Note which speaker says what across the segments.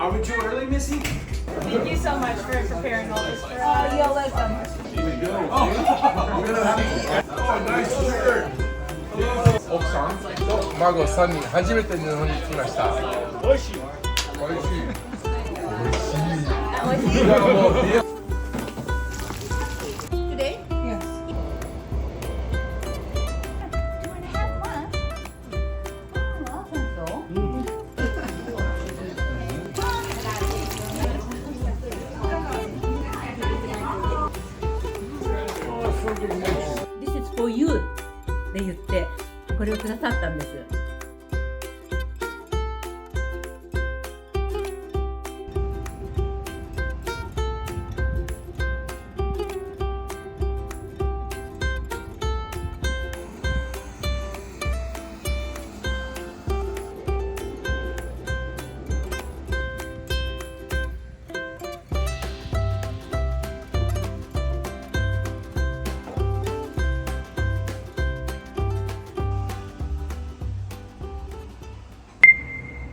Speaker 1: Are we too early, Missy?
Speaker 2: Thank you so much for preparing all this for us.
Speaker 3: Oh, you're welcome.
Speaker 1: Here we go. Oh, nice shirt.
Speaker 4: 奥さんと孫3人初めて日本に来ました。
Speaker 1: 美味しい。
Speaker 4: 美味しい。
Speaker 3: 美味しい。
Speaker 4: なんかもう
Speaker 3: Today?
Speaker 2: Yes.
Speaker 3: 2.5 months? Oh, I think so. This is for you って言ってこれをくださったんです。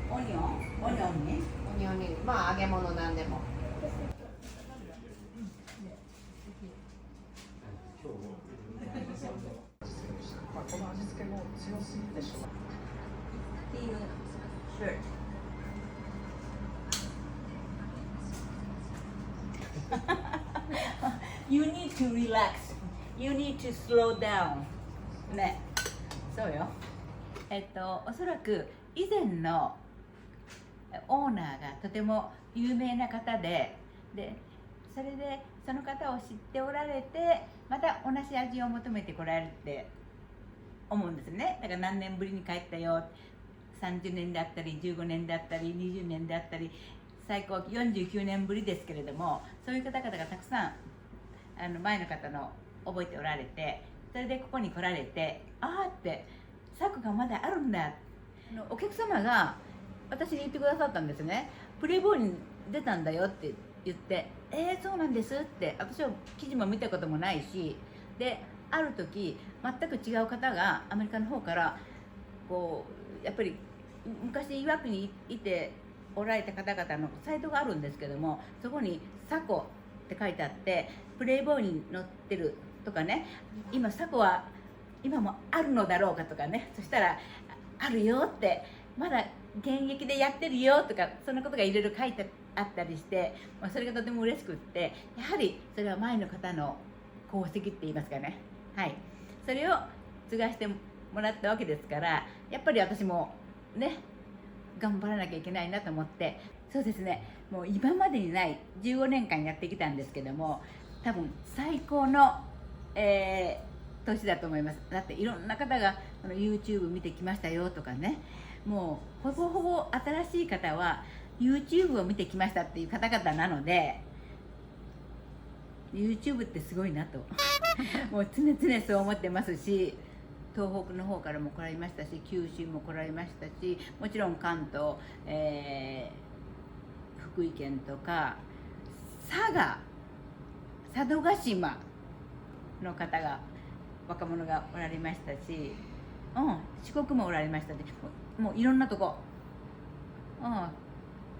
Speaker 3: オニオンね。
Speaker 2: オニオンに、まあ揚げ物なんでも。この味付けも強すぎでしょ。
Speaker 3: っていうシャツ。You need to relax. You need to slow down. ね。そうよ。おそらく以前のオーナーがとても有名な方で、それでその方を知っておられて、また同じ味を求めてこられるって思うんですね。だから何年ぶりに帰ったよ。30年だったり15年だったり20年だったり最高49年ぶりですけれども、そういう方々がたくさん前の方の覚えておられて、それでここに来られて、ああってサクがまだあるんだ。お客様が私に言ってくださったんですね。プレイボールに出たんだよって言って、そうなんですって。私は記事も見たこともないし、である時全く違う方がアメリカの方からこうやっぱり昔岩国にいておられた方々のサイトがあるんですけども、そこにサコって書いてあって、プレイボーイに載ってるとかね、今サコは今もあるのだろうかとかね、そしたらあるよって、まだ現役でやってるよとか、そんなことがいろいろ書いてあったりして、それがとても嬉しくって、やはりそれは前の方の功績って言いますかね、はい、それを継がしてもらったわけですから、やっぱり私もね頑張らなきゃいけないなと思って、そうですね、もう今までにない15年間やってきたんですけども、多分最高の、年だと思います。だっていろんな方がYouTube 見てきましたよとかね、もうほぼほぼ新しい方は YouTube を見てきましたっていう方々なので、 YouTube ってすごいなともう常々そう思ってますし、東北の方からも来られましたし、九州も来られましたし、もちろん関東、福井県とか佐賀、佐渡島の方が若者がおられましたし、四国もおられましたし、もういろんなとこ、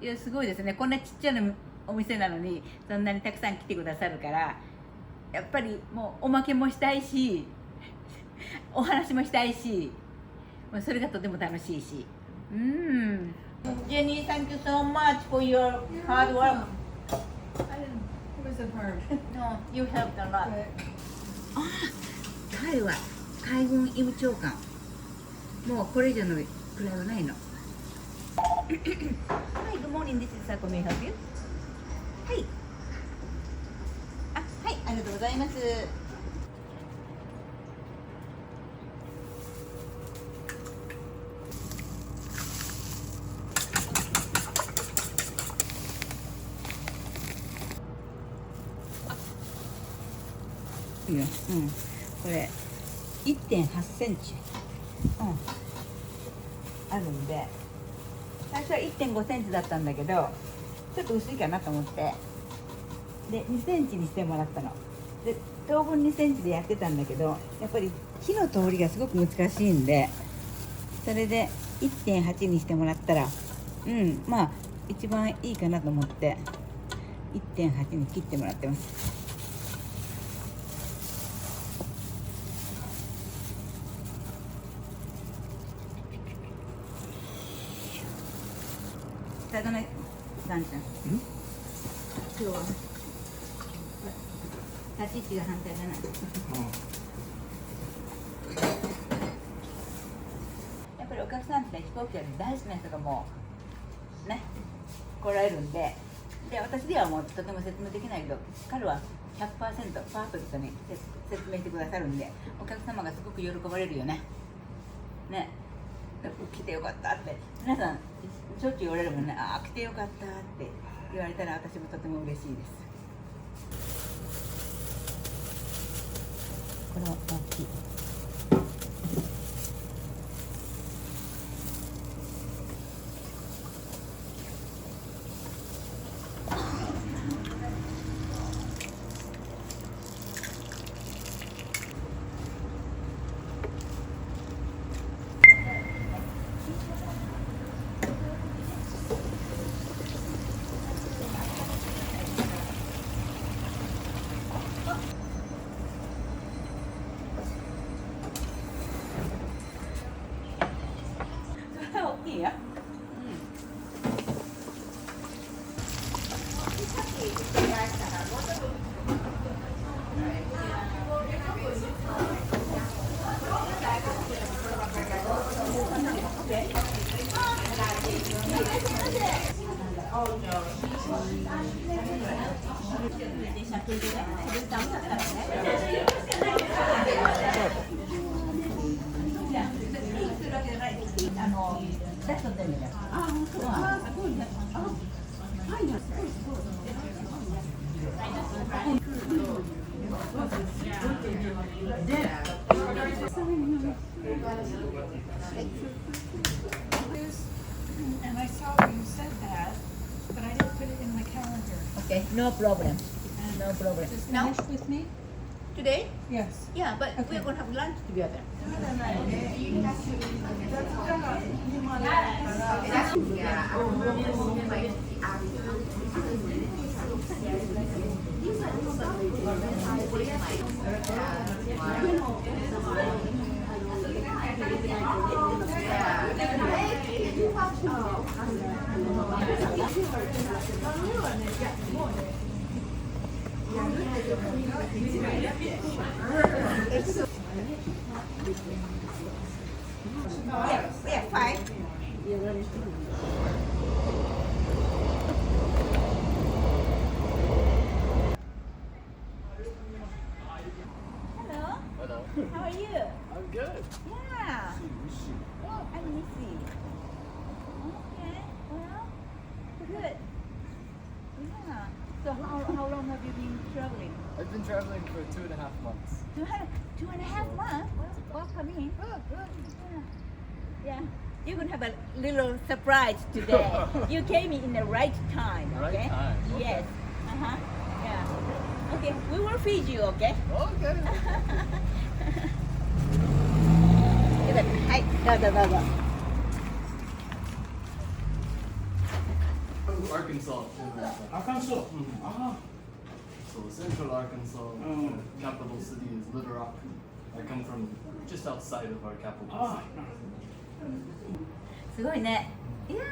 Speaker 3: いやすごいですね。こんなちっちゃなお店なのにそんなにたくさん来てくださるから、やっぱりもうおまけもしたいしお話もしたいし、それがとても楽しいし。Jenny, thank you so much for your hard work.
Speaker 2: It wasn't hard.
Speaker 3: No, you helped a lot. 彼は海軍医務長官。もうこれ以上の位はないの。はい、good morning. This is Sako. May I help you? はい。はい、ありがとうございます。いいよ、これ1.8センチ、あるんで、最初は1.5センチだったんだけど、ちょっと薄いかなと思って、で2センチにしてもらったの。で等分2センチでやってたんだけど、やっぱり火の通りがすごく難しいんで、それで 1.8 にしてもらったら、まあ一番いいかなと思って 1.8 に切ってもらってます。さだね、さんちゃん。今日は立ち位置が反対だな。やっぱりお客さんって飛行機より大好きな人がもうね来られるんで、私ではもうとても説明できないけど、彼は 100% パーフェクトに説明してくださるんで、お客様がすごく喜ばれるよね。ね、来てよかったって皆さんしょっちゅう言われるもんね。ああ来てよかったって言われたら私もとても嬉しいです。これは大きい。大きいよ。
Speaker 2: And I saw you said that, but I didn't put it in my calendar.
Speaker 3: Okay, no problem. No problem.
Speaker 2: Just
Speaker 3: Now,
Speaker 2: finish with me?
Speaker 3: today?
Speaker 2: Yes.
Speaker 3: Yeah, but
Speaker 2: Okay.
Speaker 3: we're gonna have lunch together. Yeah, fine. Hello.
Speaker 1: Hello.
Speaker 3: How are you?
Speaker 1: I'm good.
Speaker 3: Yeah. Oh, I'm Missy. Okay. Well, good. Yeah. So how long have you been traveling?
Speaker 1: I've been traveling for 2.5 months.
Speaker 3: 2.5 months. Welcome in. Yeah. You're gonna have a little surprise today. You came in the right time.
Speaker 1: Right
Speaker 3: Okay.
Speaker 1: time, okay.
Speaker 3: Yes. Yeah. Okay. We will feed you. Okay.
Speaker 1: Okay.
Speaker 3: よかった。はい。どうぞどうぞ。
Speaker 1: Arkansas.
Speaker 5: Arkansas.
Speaker 1: So central Arkansas, capital city is Little Rock. I come from just outside of our capital
Speaker 5: Ah,
Speaker 1: city.
Speaker 3: すごいね。いやー。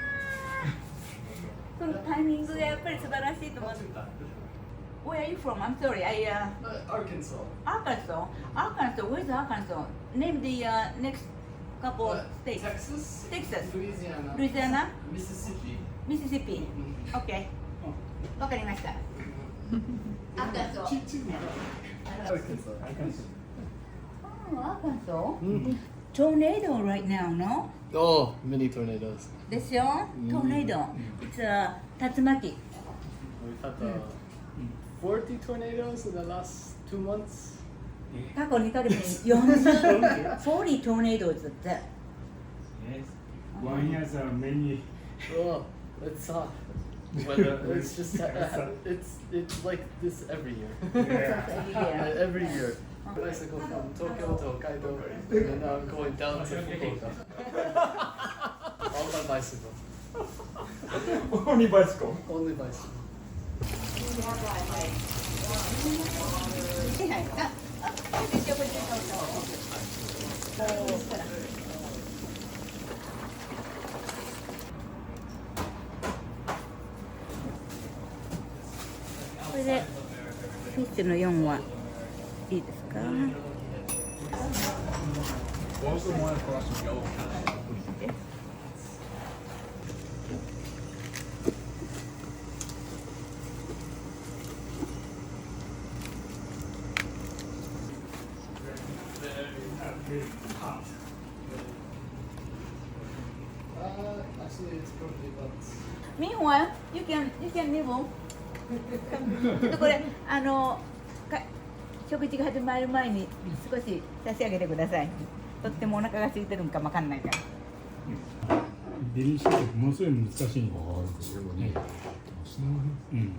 Speaker 3: そのタイミングがやっぱり素晴らしいと思う。Where are you from? I'm sorry.
Speaker 1: Arkansas.
Speaker 3: Arkansas. Arkansas. Where's Arkansas? Name the next couple states.
Speaker 1: Texas?
Speaker 3: Texas.
Speaker 1: Louisiana.
Speaker 3: Louisiana.
Speaker 1: Mississippi.
Speaker 3: Mississippi. Okay. わかりました。Arkansas.
Speaker 1: Arkansas.
Speaker 3: Oh, Arkansas. Tornado right now, no?
Speaker 1: Oh, mini tornadoes.
Speaker 3: ですよ。Tornado. It's a 竜巻。
Speaker 1: We've had 40 tornadoes in the last 2 months.
Speaker 3: 過去2ヶ月に40 tornadoes だって。
Speaker 5: Yes. One has many.
Speaker 1: Oh, it's hot. Weather. It's just it's like this every year.
Speaker 5: Yeah.
Speaker 1: Every year. Bicycle from Tokyo to Hokkaido, and now I'm going down to Fukuoka. All by bicycle.
Speaker 5: Only bicycle.
Speaker 1: Only bicycle.
Speaker 3: はいはい。あ、こっちこっちほら。これでフィッシュの4はいいですか？
Speaker 4: What was the one across from Yellow?
Speaker 1: Actually, it's probably about.
Speaker 3: Meanwhile, you can leave on. ちょっとこれ食事が始まる前に少し差し上げてください。とってもお腹が空いてるんかもわかんないから。
Speaker 5: デリシーってものすごい難しいんだ。うん。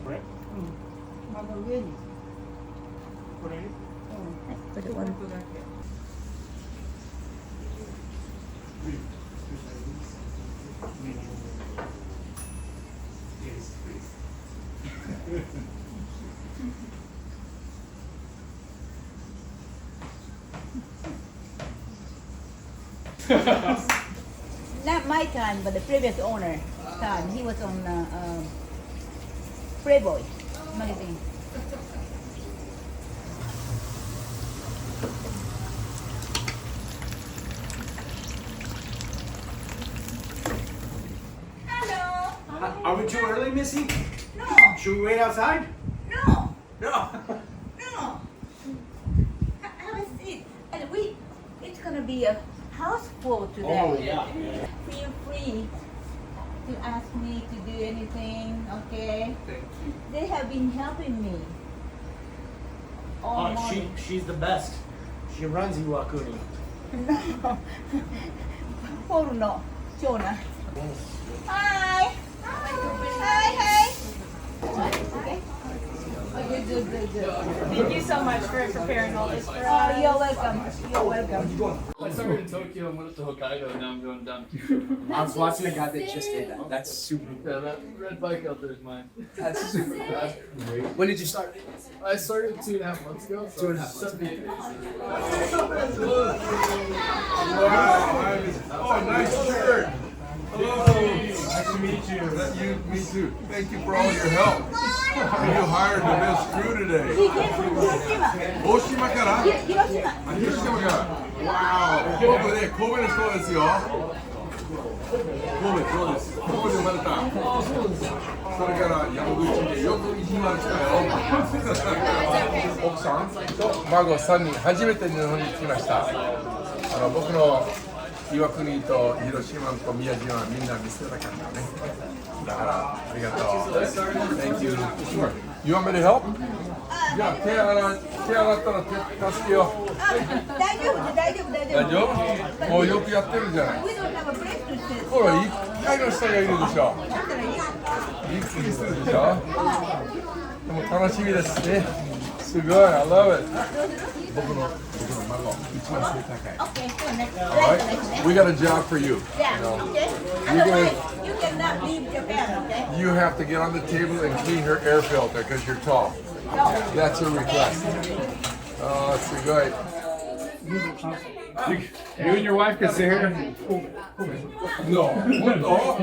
Speaker 5: これ？
Speaker 3: まだ上に。
Speaker 5: これ？
Speaker 3: はい、これワンプだけ。Not my time, but the previous owner time. He was on Playboy magazine. Hello.
Speaker 5: Are we too early, Missy?
Speaker 3: No,
Speaker 5: Should we wait outside?
Speaker 3: no,
Speaker 5: No.
Speaker 3: no. Have a seat. And it's gonna be a house full today.
Speaker 5: Oh yeah.
Speaker 3: Feel free to ask me to do anything, okay?
Speaker 5: Thank you.
Speaker 3: They have been helping me all morning.
Speaker 5: She's the best. She runs Iwakuni.
Speaker 3: No. ポールの長男。Hi. Hi, hey. Okay. Oh, good.
Speaker 6: Thank you so much for preparing all this for
Speaker 3: Oh,
Speaker 6: us.
Speaker 3: you're welcome. You're welcome.
Speaker 1: I started in Tokyo and went up to Hokkaido, and now I'm going down to.
Speaker 7: I was watching a guy that just did that. That's super.
Speaker 1: Yeah, that red bike out there is mine.
Speaker 7: That's super. That's great. When did you start?
Speaker 1: I started 2.5 months ago. So
Speaker 7: 2.5 months.
Speaker 1: 78 days.
Speaker 4: Oh, nice shirt.
Speaker 5: Nice to meet you.
Speaker 4: Me too. Thank you for all your help. You hired the best crew today. 大島から
Speaker 3: 広島。
Speaker 4: 広島からわー神戸で神戸の人ですよ神戸そうです神戸で生まれたそれから山口でよく行きましたよ奥さんと孫3人初めて日本に来ました僕の岩国と広島と宮島はみんな見せなかったねだからありがとう Thank you You want me to help? じゃあ手洗ったら助けよう
Speaker 3: 大丈夫。
Speaker 4: 大丈夫もうよくやってるじゃない
Speaker 3: We don't have a place to sit.
Speaker 4: ほらいっぱいの人がいるでしょ
Speaker 3: だったらいい。
Speaker 4: びっくりするでしょでも楽しみですねすごい I love it 僕の孫一番背高い
Speaker 3: Okay, sure. Next.
Speaker 4: Alright, we got a job for you.
Speaker 3: Yeah, okay. Otherwise, you cannot leave Japan, okay?
Speaker 4: You have to get on the table and clean her air filter because you're tall. That's her request. Oh, it's good.
Speaker 5: You and your wife can sit here.
Speaker 4: No. What? Oh,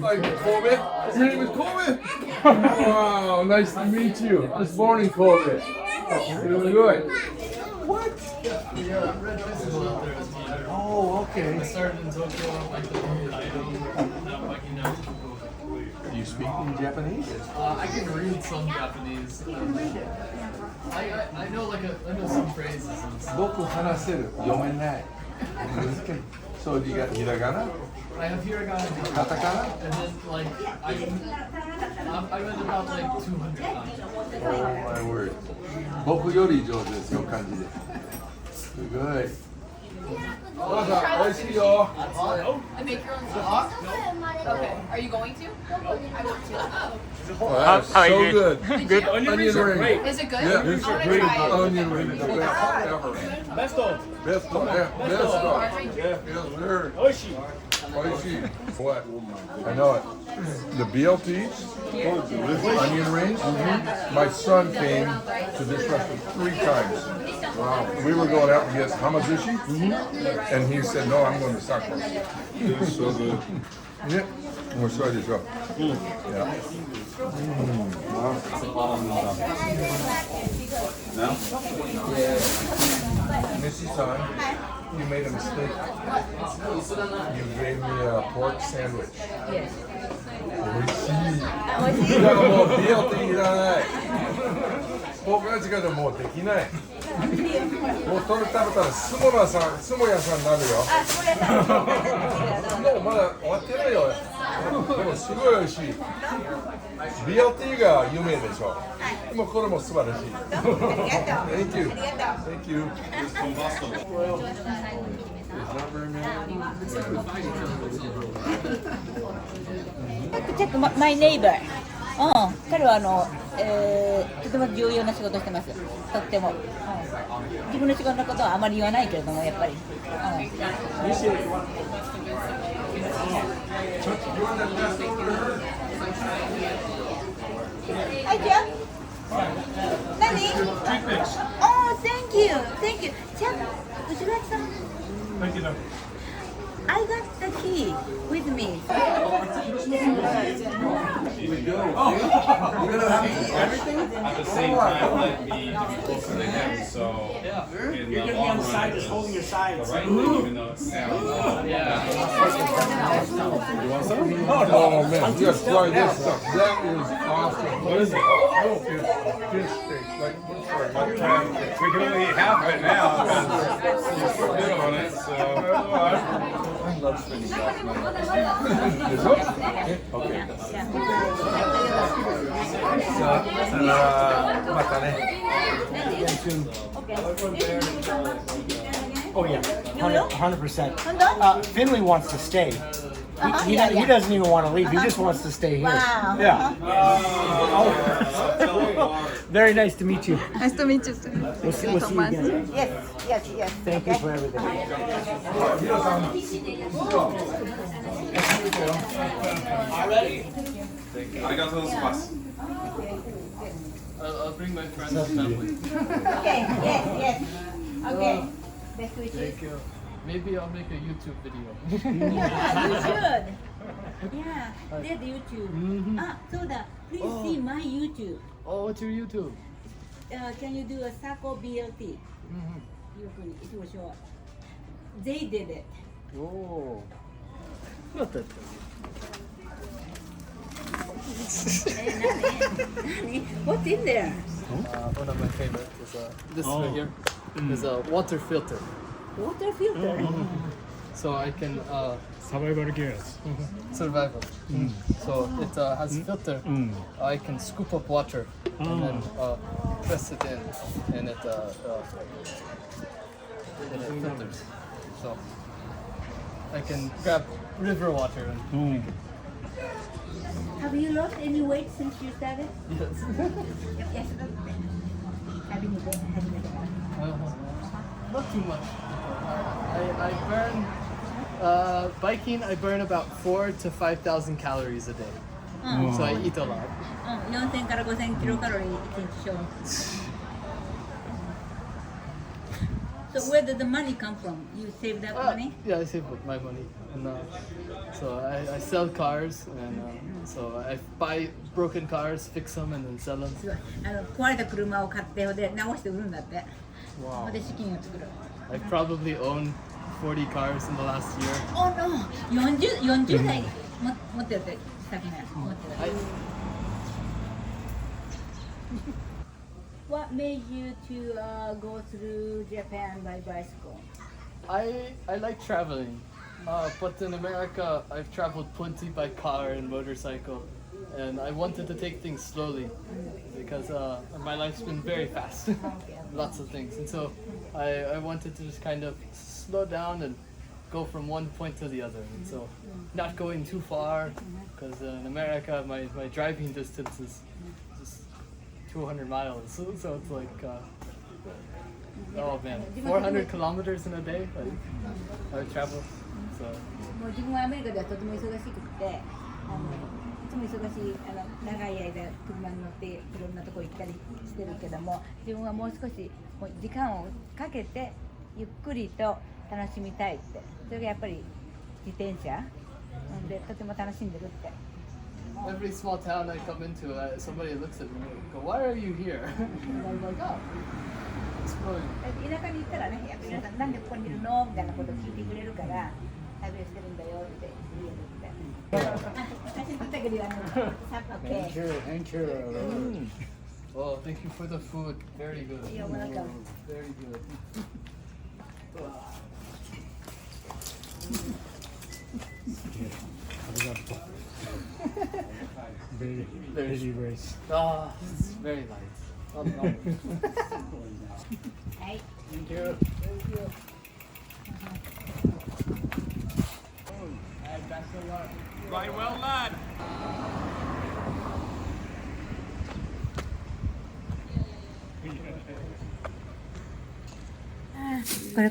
Speaker 4: like Kobe? Your name is Kobe? Wow, nice to meet you. I was born in Kobe. Doing good.
Speaker 1: The red bicycle out there is mine.
Speaker 5: Oh, okay.
Speaker 1: I started in Tokyo, like the Hokkaido, and now I'm biking down to Fukuoka.
Speaker 4: Do you speak in Japanese?
Speaker 1: I can read some Japanese. I know I know some phrases and stuff.
Speaker 4: 僕話せる。読めない。So you got hiragana?
Speaker 1: I have hiragana,
Speaker 4: Katakana?
Speaker 1: and then like I read about like 200 times.
Speaker 4: Oh my word. 僕より上手ですよ、漢字で。Good. お母さん、美味しいよ。
Speaker 6: And make your own sauce? Okay. Are you going to? I want to.
Speaker 4: Oh, that is so good.
Speaker 5: Good. Onion rings are
Speaker 4: ring.
Speaker 5: great.
Speaker 6: Is it good?
Speaker 4: Yeah,
Speaker 6: I want to try it.
Speaker 4: onion ring is the best ever.
Speaker 5: Best of.
Speaker 4: Best of, yeah, best of.
Speaker 5: Yeah.
Speaker 4: Yes, sir.
Speaker 5: Oishi.
Speaker 4: Oishi. What? I know it. The BLTs, onion rings. My son came to this restaurant 3 times. Wow. We were going out to get hamazushi, and he said, "No, I'm going to Sakura." It's so good. Yeah. We're sorry to show. Yeah. Missy-san, you made a mistake. You gave me a pork sandwich.
Speaker 3: Yes.
Speaker 4: 美味しい。
Speaker 3: あ、美味しい。
Speaker 4: だからもう BLT いらない。僕が違うともうできない。もうそれ食べたらスモ屋さんになるよ。
Speaker 3: あ、それだ。
Speaker 4: もうまだ終わってないよ。でもすごい美味しい。BLT が有名でしょ。でもこれも素晴らしい。
Speaker 3: ありがとう。
Speaker 4: Thank you.
Speaker 3: ありがとう。
Speaker 4: Thank you.
Speaker 3: Check my neighbor. 彼はとても重要な仕事をしてます。とっても。自分の仕事のことはあまり言わないけれども、やっぱり。はい、じゃあ。何？Oh, thank you, thank you. じゃあ、後ろ焼きさん。I got the key with me.
Speaker 8: At the same time, let me be closer to him. So in the long run,
Speaker 5: Just holding your sides.
Speaker 8: the right thing, even though it sounds.
Speaker 4: Oh man, you gotta try this stuff. That is awesome. What is it? Oh, it's fish steak. Like
Speaker 8: We can only eat half of it now because we're good on it. So
Speaker 4: I love spinning back. Is it? Okay.
Speaker 5: またね。Oh yeah, 100%. Finley wants to stay. He doesn't even want to leave. He just wants to stay here.
Speaker 3: Wow.
Speaker 5: Yeah. Very nice to meet you.
Speaker 6: Nice to meet you too.
Speaker 5: We'll see you again.
Speaker 3: Yes.
Speaker 5: Thank you for everything.
Speaker 1: I'll bring my friends and family.
Speaker 3: Okay, yes. Okay. Best wishes.
Speaker 1: Thank you. Maybe I'll make a YouTube video.
Speaker 3: Yeah, you should. Yeah, there's YouTube. So please see my YouTube.
Speaker 1: Oh, what's your YouTube?
Speaker 3: Can you do a Sako BLT? You can, it will show. They did it.
Speaker 1: Oh.
Speaker 3: What's in there?
Speaker 1: One of my favorites is this right here. Is a water filter.
Speaker 3: Water filter.
Speaker 1: So I can
Speaker 5: Survival gears.
Speaker 1: survival. So it has a filter. I can scoop up water and then press it in, and it filters. So I can grab river water and
Speaker 3: Have you lost any weight since you started?
Speaker 1: yes.
Speaker 3: Yes.
Speaker 1: Not too much. I burn biking. I burn about 4,000 to 5,000 calories a day. So I eat a lot.
Speaker 3: 4000から5000キロカロリー1日消費。So where did the money come from? You saved that money?
Speaker 1: Yeah, I save my money, and so I sell cars, and so I buy broken cars, fix them, and then sell them.
Speaker 3: 壊れた車を買ってで直して売るんだって。
Speaker 1: Wow.
Speaker 3: で資金を作る。
Speaker 1: I probably owned 40 cars in the last year.
Speaker 3: Oh no! 40代持ってるってさっきね持ってる。What made you to go through Japan by bicycle?
Speaker 1: I like traveling, but in America I've traveled plenty by car and motorcycle, and I wanted to take things slowly because my life's been very fast, lots of things, and so I wanted to just kind of slow down and go from one point to the other. And so not going too far, because in America my driving distance is just 200 miles. So it's like, oh man, 400 kilometers in a day I travel. So
Speaker 3: もう自分はアメリカではとても忙しくて、いつも忙しい長い間車に乗っていろんなとこ行ったりしてるけども、自分はもう少しもう時間をかけてゆっくりと楽しみたいって、それがやっぱり自転車でとても楽しんでるって。
Speaker 1: every small town I come into, somebody looks at me and go, "Why are you here?" And I'm like, "Oh, exploring."
Speaker 3: 田舎に行ったらね、やっぱり皆さんなんでここにいるのみたいなことを聞いてくれるから旅をしてるんだよって言えるって。写真撮ってあげるよ。
Speaker 5: Thank you, thank you.
Speaker 1: Oh, thank you for the food. Very good.
Speaker 3: You're welcome.
Speaker 1: Very good.
Speaker 5: Very, very race.
Speaker 1: Ah, it's very nice.
Speaker 3: Hey.
Speaker 5: Thank you.
Speaker 8: Right, well done.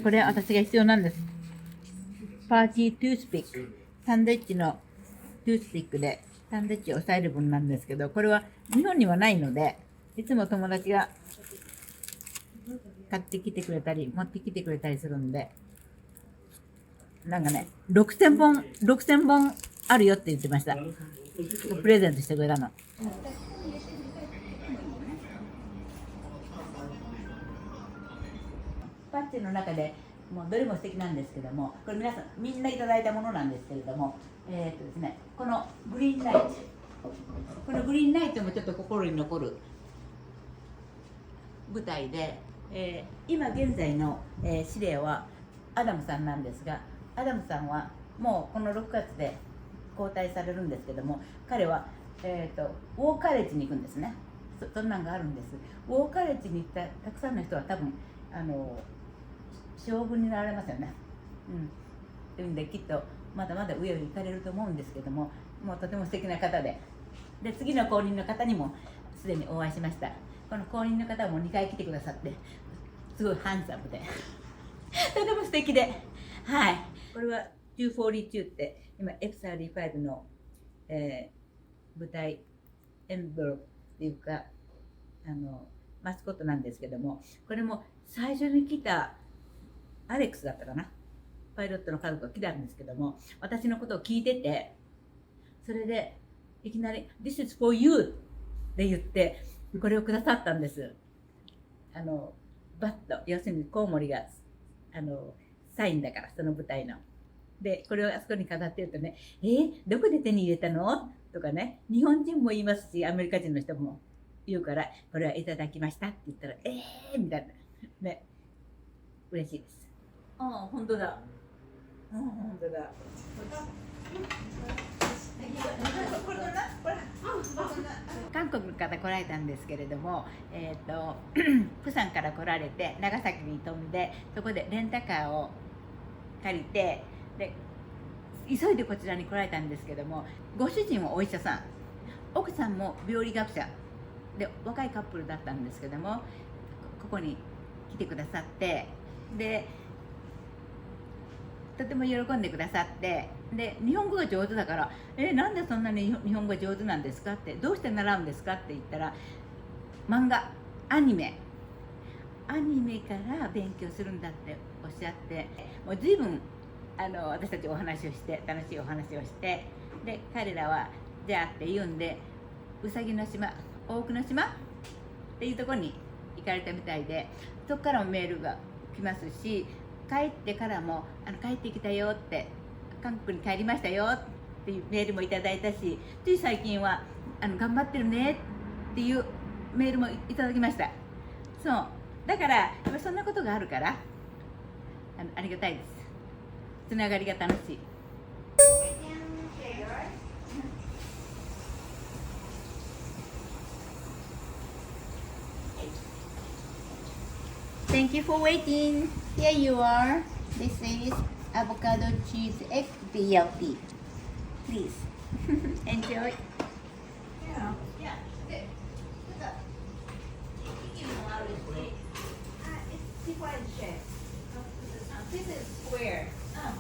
Speaker 3: これ私が必要なんです。パーティートゥースピック。サンドイッチのトゥースピックでサンドイッチを押さえる分なんですけど、これは日本にはないので、いつも友達が買ってきてくれたり、持ってきてくれたりするんで、なんかね、6000本あるよって言ってました。プレゼントしてくれたの。パッチの中でもうどれも素敵なんですけども、これ皆さんみんないただいたものなんですけれども、ですね、このグリーンナイト、このグリーンナイトもちょっと心に残る舞台で、今現在の、司令はアダムさんなんですが、アダムさんはもうこの6月で交代されるんですけども、彼は、ウォーカレッジに行くんですね。そんなんがあるんです。ウォーカレッジに行ったたくさんの人は多分将軍になられますよね。というんできっとまだまだ上を行かれると思うんですけども、もうとても素敵な方で、次の後任の方にもすでにお会いしました。この後任の方も2回来てくださって、すごいハンサムでとても素敵で、はい。これは242って今 F35 の、舞台エンブロっていうかマスコットなんですけども、これも最初に来たアレックスだったかな、パイロットの家族が来たんですけども、私のことを聞いてて、それでいきなり「This is for you」って言ってこれをくださったんです。バット、要するにコウモリがサインだから、その舞台の。でこれをあそこに飾ってるとね「どこで手に入れたの?」とかね、日本人も言いますしアメリカ人の人も言うから「これはいただきました」って言ったら「みたいなね、嬉しいです。ああ、本当だ。本当だ。韓国の方来られたんですけれども、プサンから来られて長崎に飛んで、そこでレンタカーを借りて、で急いでこちらに来られたんですけども、ご主人はお医者さん、奥さんも病理学者で若いカップルだったんですけども、ここに来てくださって、でとても喜んでくださって、で日本語が上手だから「なんでそんなに日本語が上手なんですか?」って「どうして習うんですか?」って言ったら、漫画アニメから勉強するんだっておっしゃって、もう随分私たちお話をして、楽しいお話をして、で彼らはじゃあって言うんで、うさぎの島、大久野島っていうところに行かれたみたいで、そこからもメールが来ますし、帰ってからも帰ってきたよって、韓国に帰りましたよっていうメールもいただいたし、つい最近は頑張ってるねっていうメールもいただきました。そうだからやっぱそんなことがあるからありがたいです。つながりが楽しい。Thank Thank you for waiting. Here you are. This is avocado cheese egg BLT. Please enjoy.
Speaker 2: Yeah.
Speaker 3: Yeah. It's different shape. This is square.
Speaker 2: I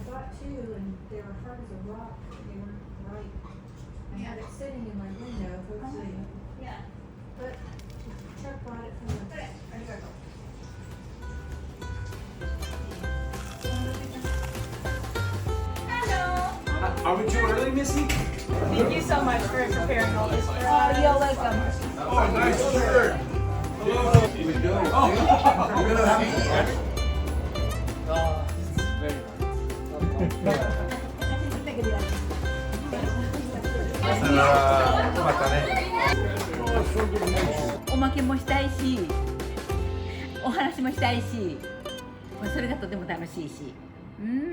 Speaker 2: bought two and they were hard as a rock. They weren't right. I had it sitting in my window, hopefully.
Speaker 3: Yeah.
Speaker 2: But Chuck bought it from the.
Speaker 3: Hello.
Speaker 7: Are we too early, Missy?
Speaker 2: Thank you so much for preparing all this for us.
Speaker 3: Oh, you're welcome.
Speaker 4: Oh, nice shirt.
Speaker 1: It's very nice.
Speaker 4: またね。
Speaker 3: おまけもしたいし、お話もしたいし、それがとても楽しいし。うん。